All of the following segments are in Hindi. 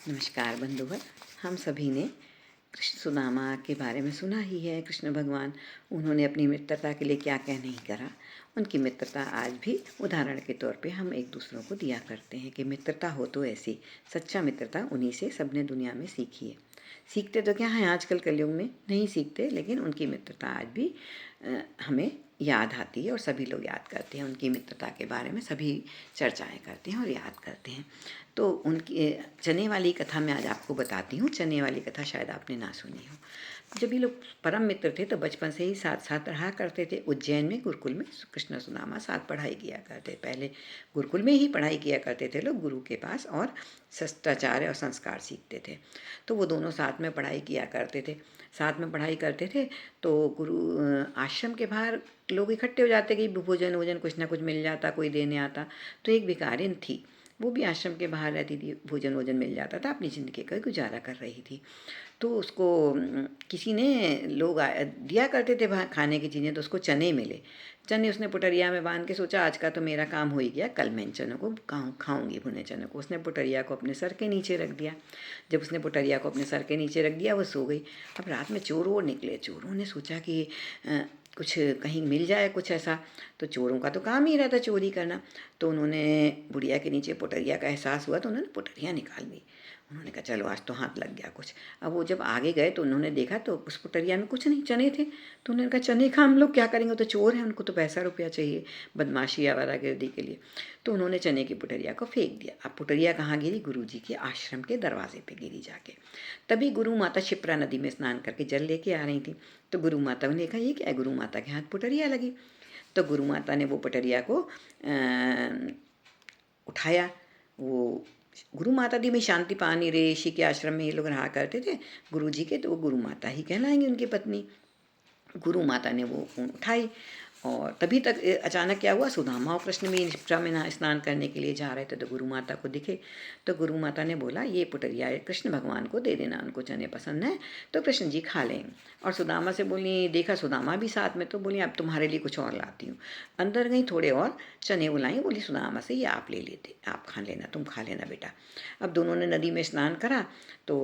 नमस्कार बंधुवर। हम सभी ने कृष्ण सुदामा के बारे में सुना ही है। कृष्ण भगवान, उन्होंने अपनी मित्रता के लिए क्या क्या नहीं करा। उनकी मित्रता आज भी उदाहरण के तौर पे हम एक दूसरों को दिया करते हैं कि मित्रता हो तो ऐसी। सच्चा मित्रता उन्हीं से सबने दुनिया में सीखी है। सीखते तो क्या है, आजकल कलयुग में नहीं सीखते, लेकिन उनकी मित्रता आज भी हमें याद आती है और सभी लोग याद करते हैं। उनकी मित्रता के बारे में सभी चर्चाएं करते हैं और याद करते हैं। तो उनकी चने वाली कथा मैं आज आपको बताती हूँ। चने वाली कथा शायद आपने ना सुनी हो। जब ये लोग परम मित्र थे तो बचपन से ही साथ साथ रहा करते थे। उज्जैन में गुरुकुल में कृष्ण सुदामा साथ पढ़ाई किया करते। पहले गुरुकुल में ही पढ़ाई किया करते थे लोग, गुरु के पास, और शिष्टाचार और संस्कार सीखते थे। तो वो दोनों साथ में पढ़ाई किया करते थे। साथ में पढ़ाई करते थे तो गुरु आश्रम के बाहर लोग इकट्ठे हो जाते कि भोजन वोजन कुछ ना कुछ मिल जाता, कोई देने आता। तो एक भिखारिन थी, वो भी आश्रम के बाहर रहती थी। भोजन वोजन मिल जाता था, अपनी ज़िंदगी का गुजारा कर रही थी। तो उसको किसी ने लोग दिया करते थे वहाँ खाने की चीज़ें, तो उसको चने मिले। चने उसने पुटरिया में बांध के सोचा आज का तो मेरा काम हो ही गया, कल मैं इन चनों को खाऊंगी, भुने चनों को। उसने पुटरिया को अपने सर के नीचे रख दिया। जब उसने पुटरिया को अपने सर के नीचे रख दिया, वो सो गई। अब रात में चोर वो निकले। चोरों ने सोचा कि कुछ कहीं मिल जाए कुछ ऐसा। तो चोरों का तो काम ही रहता चोरी करना। तो उन्होंने बुढ़िया के नीचे पुटरिया का एहसास हुआ तो उन्होंने पुटरिया निकाल दी। उन्होंने कहा चलो आज तो हाथ लग गया कुछ। अब वो जब आगे गए तो उन्होंने देखा तो उस पुटरिया में कुछ नहीं, चने थे। तो उन्होंने कहा चने का हम लोग क्या करेंगे, तो चोर हैं, उनको तो पैसा रुपया चाहिए बदमाशी आवारागर्दी के लिए। तो उन्होंने चने की पुटरिया को फेंक दिया। अब पुटरिया कहाँ गिरी? गुरु जी के आश्रम के दरवाजे पे गिरी जाके। तभी गुरु माता क्षिप्रा नदी में स्नान करके जल लेके आ रही थी। तो गुरु माता ने कहा ये क्या है? गुरु माता के हाथ पुटरिया लगी। तो गुरु माता ने वो पुटरिया को उठाया। वो गुरु माता दी में शांति पानी ऋषि के आश्रम में ये लोग रहा करते थे गुरु जी के, तो वो गुरु माता ही कहलाएंगे, उनकी पत्नी। गुरु माता ने वो उठाई। और तभी तक अचानक क्या हुआ, सुदामा और कृष्ण भी शिप्रा में स्नान करने के लिए जा रहे थे तो गुरु माता को दिखे। तो गुरु माता ने बोला ये पुटरिया कृष्ण भगवान को दे देना, उनको चने पसंद है तो कृष्ण जी खा लें। और सुदामा से बोली, देखा सुदामा भी साथ में, तो बोली अब तुम्हारे लिए कुछ और लाती हूँ। अंदर गई, थोड़े और चने बुलाई, बोली सुदामा से ये आप ले लेते, आप खा लेना, तुम खा लेना बेटा। अब दोनों ने नदी में स्नान करा। तो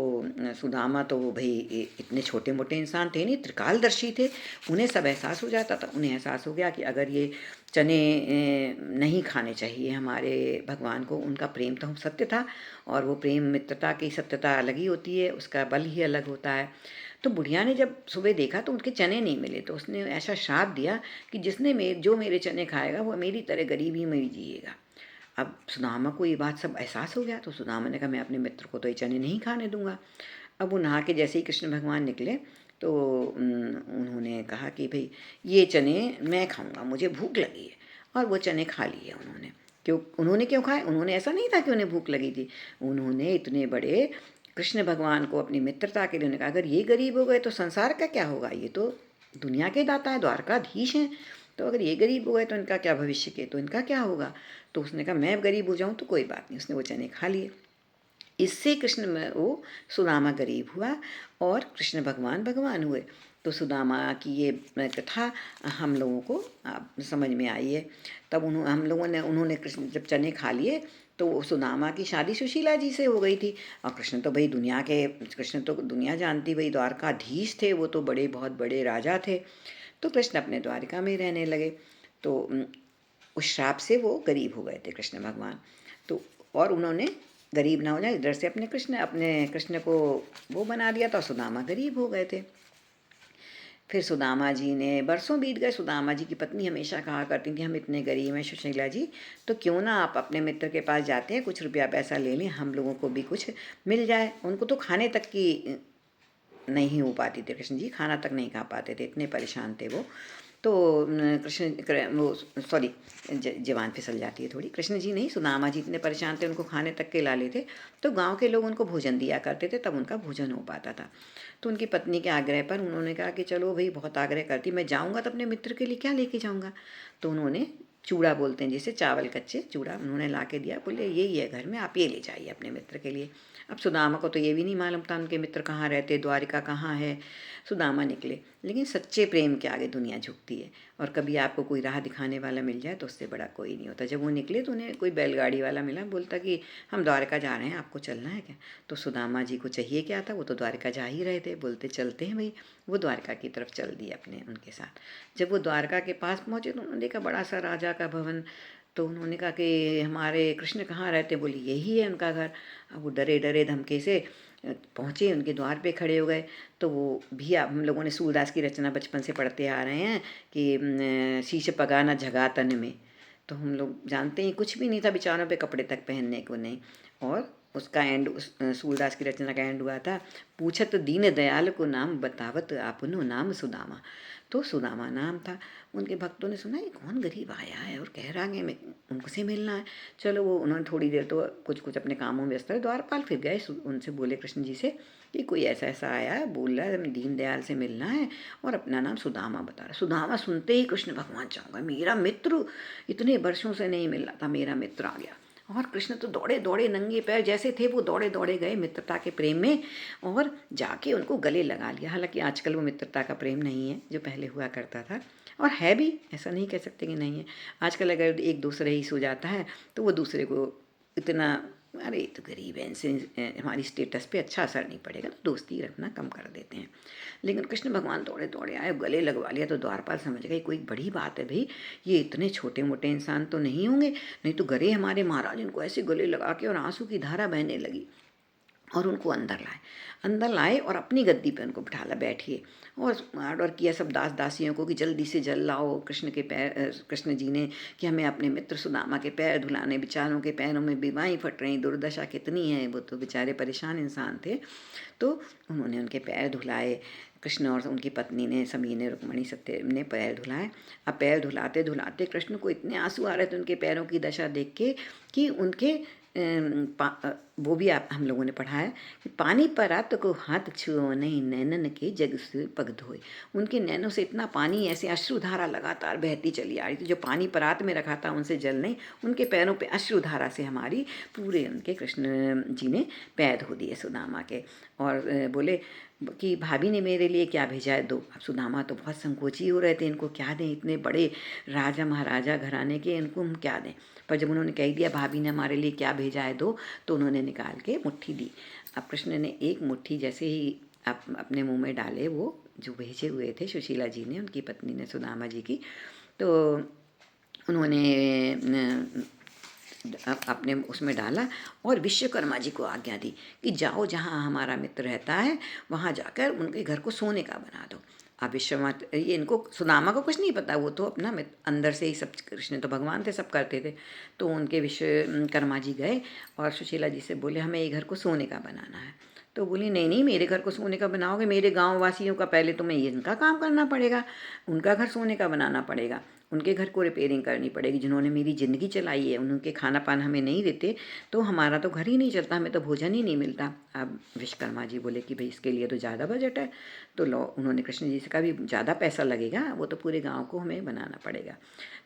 सुदामा तो भाई इतने छोटे मोटे इंसान थे नहीं, त्रिकालदर्शी थे। उन्हें सब एहसास हो जाता था। उन्हें एहसास हो गया कि अगर ये चने नहीं खाने चाहिए हमारे भगवान को, उनका प्रेम तो हम सत्य था, और वो प्रेम मित्रता की सत्यता अलग ही होती है, उसका बल ही अलग होता है। तो बुढ़िया ने जब सुबह देखा तो उनके चने नहीं मिले, तो उसने ऐसा श्राप दिया कि जिसने जो मेरे चने खाएगा वो मेरी तरह गरीबी में ही जिएगा। अब सुदामा को ये बात सब एहसास हो गया। तो सुदामा ने कहा मैं अपने मित्र को तो ये चने नहीं खाने दूंगा। अब वो नहा के जैसे ही कृष्ण भगवान निकले तो उन्होंने कहा कि भाई ये चने मैं खाऊंगा, मुझे भूख लगी है। और वो चने खा लिए उन्होंने। क्यों खाए? उन्होंने ऐसा नहीं था कि उन्हें भूख लगी थी। उन्होंने इतने बड़े कृष्ण भगवान को अपनी मित्रता के लिए उन्होंने कहा अगर ये गरीब हो गए तो संसार का क्या होगा, ये तो दुनिया के दाता है, द्वारकाधीश हैं। तो अगर ये गरीब हो गए तो इनका क्या भविष्य के, तो इनका क्या होगा। तो उसने कहा मैं गरीब हो जाऊं तो कोई बात नहीं। उसने वो चने खा लिए। इससे कृष्ण में वो सुदामा गरीब हुआ और कृष्ण भगवान भगवान हुए। तो सुदामा की ये कथा हम लोगों को समझ में आई है। तब उन्होंने कृष्ण जब चने खा लिए तो सुदामा की शादी सुशीला जी से हो गई थी। और कृष्ण तो भाई कृष्ण तो दुनिया जानती, भाई द्वारकाधीश थे, वो तो बड़े बहुत बड़े राजा थे। तो कृष्ण अपने द्वारिका में रहने लगे। तो उस श्राप से वो गरीब हो गए थे कृष्ण भगवान। तो और उन्होंने गरीब ना हो जाए इधर से अपने कृष्ण को वो बना दिया था, सुदामा गरीब हो गए थे। फिर सुदामा जी ने, बरसों बीत गए, सुदामा जी की पत्नी हमेशा कहा करती थी हम इतने गरीब हैं सुशीला जी, तो क्यों ना आप अपने मित्र के पास जाते हैं, कुछ रुपया पैसा ले लें, हम लोगों को भी कुछ मिल जाए। उनको तो खाने तक की नहीं हो पाती थी, कृष्ण जी खाना तक नहीं खा पाते थे, इतने परेशान थे वो। तो वो सॉरी जवान फिसल जाती है थोड़ी। कृष्ण जी नहीं, सुदामा जी इतने परेशान थे, उनको खाने तक के लाले थे। तो गांव के लोग उनको भोजन दिया करते थे, तब उनका भोजन हो पाता था। तो उनकी पत्नी के आग्रह पर उन्होंने कहा कि चलो भाई बहुत आग्रह करती, मैं जाऊँगा तो अपने मित्र के लिए क्या लेके जाऊँगा। तो उन्होंने चूड़ा बोलते हैं जिसे, चावल कच्चे चूड़ा उन्होंने ला के दिया, बोले यही है घर में, आप ये ले जाइए अपने मित्र के लिए। अब सुदामा को तो ये भी नहीं मालूम था उनके मित्र कहाँ रहते, द्वारिका कहाँ है। सुदामा निकले, लेकिन सच्चे प्रेम के आगे दुनिया झुकती है, और कभी आपको कोई राह दिखाने वाला मिल जाए तो उससे बड़ा कोई नहीं होता। जब वो निकले तो उन्हें कोई बैलगाड़ी वाला मिला, बोलता कि हम द्वारका जा रहे हैं, आपको चलना है क्या? तो सुदामा जी को चाहिए क्या था, वो तो द्वारका जा ही रहे थे, बोलते चलते हैं भाई। वो द्वारका की तरफ चल दिए अपने उनके साथ। जब वो द्वारका के पास पहुँचे तो उन्होंने देखा बड़ा सा राजा का भवन। तो उन्होंने कहा कि हमारे कृष्ण कहाँ रहते? बोली यही है उनका घर। अब वो डरे डरे धमके से पहुँचे, उनके द्वार पे खड़े हो गए। तो वो भी हम लोगों ने सूरदास की रचना बचपन से पढ़ते आ रहे हैं कि शीश पगाना झगा तन में। तो हम लोग जानते हैं कुछ भी नहीं था बेचारों पे कपड़े तक पहनने को नहीं। और उसका एंड, उस सूरदास की रचना का एंड हुआ था, पूछत दीन दयाल को नाम, बतावत आपनो नाम सुदामा। तो सुदामा नाम था। उनके भक्तों ने सुना ये कौन गरीब आया है और कह रहा है मैं उनसे मिलना है। चलो वो उन्होंने थोड़ी देर तो कुछ कुछ अपने कामों में व्यस्त रहे। द्वारपाल फिर गए, उनसे बोले कृष्ण जी से कि कोई ऐसा ऐसा आया है, बोल रहा है दीन दयाल से मिलना है और अपना नाम सुदामा बता रहा। सुदामा सुनते ही कृष्ण भगवान चाहूँगा, मेरा मित्र इतने वर्षों से नहीं मिल रहा था, मेरा मित्र आ गया। और कृष्ण तो दौड़े दौड़े नंगे पैर जैसे थे वो दौड़े दौड़े गए मित्रता के प्रेम में और जाके उनको गले लगा लिया। हालांकि आजकल वो मित्रता का प्रेम नहीं है जो पहले हुआ करता था, और है भी, ऐसा नहीं कह सकते कि नहीं है। आजकल अगर एक दूसरे ही सो जाता है तो वो दूसरे को इतना, अरे तो गरीब है, इनसे हमारी स्टेटस पे अच्छा असर नहीं पड़ेगा, तो दोस्ती रखना कम कर देते हैं। लेकिन कृष्ण भगवान दौड़े दौड़े आए, गले लगवा लिया। तो द्वारपाल समझ गए कोई बड़ी बात है भाई, ये इतने छोटे मोटे इंसान तो नहीं होंगे, नहीं तो गरे हमारे महाराज इनको ऐसे गले लगा के, और आंसू की धारा बहने लगी। और उनको अंदर लाए और अपनी गद्दी पे उनको बिठाला, बैठिए। और ऑर्डर किया सब दास दासियों को कि जल्दी से जल लाओ कृष्ण के पैर, कृष्ण जी ने कि हमें अपने मित्र सुदामा के पैर धुलाने, बेचारों के पैरों में बीमारी फट रही, दुर्दशा कितनी है, वो तो बेचारे परेशान इंसान थे। तो उन्होंने उनके पैर धुलाए, कृष्ण और उनकी पत्नी ने, सभी ने, रुक्मणी सत्य ने पैर धुलाए। अब पैर धुलाते धुलाते कृष्ण को इतने आंसू आ रहे थे उनके पैरों की दशा देख के कि उनके वो भी आप हम लोगों ने पढ़ा है कि पानी पर आत को हाथ छुओ नहीं, नैनन के जग से पग धोए। उनके नैनों से इतना पानी, ऐसे अश्रुधारा लगातार बहती चली आ रही थी। जो पानी परात में रखा था उनसे जल नहीं, उनके पैरों पे अश्रुधारा से हमारी पूरे उनके कृष्ण जी ने पैर धो दिए सुदामा के। और बोले कि भाभी ने मेरे लिए क्या भेजा है, दो। अब सुदामा तो बहुत संकोची हो रहे थे, इनको क्या दें, इतने बड़े राजा महाराजा घराने के, इनको हम क्या दें। पर जब उन्होंने कह दिया भाभी ने हमारे लिए क्या भेजा है, दो, तो उन्होंने निकाल के मुट्ठी दी। अब कृष्ण ने एक मुट्ठी जैसे ही अपने मुंह में डाले, वो जो भेजे हुए थे सुशीला जी ने, उनकी पत्नी ने, सुदामा जी की, तो उन्होंने अपने उसमें डाला और विश्वकर्मा जी को आज्ञा दी कि जाओ जहाँ हमारा मित्र रहता है वहाँ जाकर उनके घर को सोने का बना दो। अब विश्वकर्मा, ये इनको सुदामा को कुछ नहीं पता, वो तो अपना अंदर से ही सब, कृष्ण तो भगवान थे, सब करते थे। तो उनके विश्वकर्मा जी गए और सुशीला जी से बोले हमें ये घर को सोने का बनाना है। तो बोली नहीं नहीं, मेरे घर को सोने का बनाओगे, मेरे गाँव वासियों का पहले तुम्हें इनका काम करना पड़ेगा, उनका घर सोने का बनाना पड़ेगा, उनके घर को रिपेयरिंग करनी पड़ेगी, जिन्होंने मेरी ज़िंदगी चलाई है, उनके खाना पाना हमें नहीं देते तो हमारा तो घर ही नहीं चलता, हमें तो भोजन ही नहीं मिलता। अब विश्वकर्मा जी बोले कि भाई इसके लिए तो ज़्यादा बजट है। तो लो, उन्होंने कृष्ण जी से कहा भी ज़्यादा पैसा लगेगा, वो तो पूरे गाँव को हमें बनाना पड़ेगा।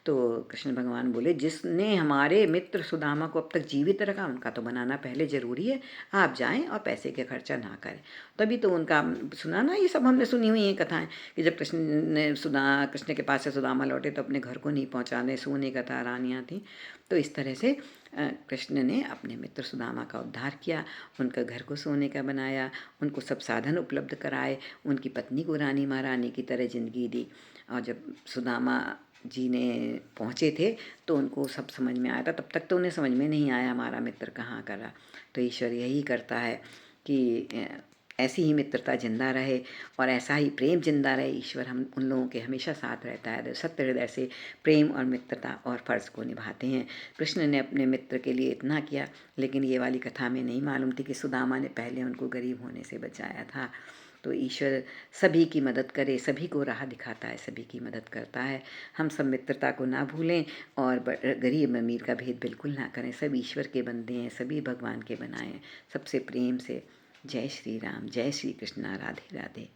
तो कृष्ण भगवान बोले जिसने हमारे मित्र सुदामा को अब तक जीवित रखा उनका तो बनाना पहले ज़रूरी है, आप जाएं और पैसे का खर्चा ना करें। तभी तो उनका सुना ना, ये सब हमने सुनी हुई हैं कथाएं कि जब कृष्ण के पास से सुदामा लौटे तो अपने घर को नहीं पहुंचाने, सोने का था, रानियाँ थी। तो इस तरह से कृष्ण ने अपने मित्र सुदामा का उद्धार किया, उनका घर को सोने का बनाया, उनको सब साधन उपलब्ध कराए, उनकी पत्नी को रानी महारानी की तरह जिंदगी दी। और जब सुदामा जी ने पहुँचे थे तो उनको सब समझ में आया था, तब तक तो उन्हें समझ में नहीं आया हमारा मित्र कहाँ करा। तो ईश्वर यही करता है कि ऐसी ही मित्रता जिंदा रहे और ऐसा ही प्रेम जिंदा रहे। ईश्वर हम उन लोगों के हमेशा साथ रहता है, सत्य हृदय से प्रेम और मित्रता और फ़र्ज़ को निभाते हैं। कृष्ण ने अपने मित्र के लिए इतना किया, लेकिन ये वाली कथा में नहीं मालूम थी कि सुदामा ने पहले उनको गरीब होने से बचाया था। तो ईश्वर सभी की मदद करे, सभी को राह दिखाता है, सभी की मदद करता है। हम सब मित्रता को ना भूलें और गरीब अमीर का भेद बिल्कुल ना करें। सब ईश्वर के बंदे हैं, सभी भगवान के बनाए हैं, सबसे प्रेम से। जय श्री राम, जय श्री कृष्णा, राधे राधे।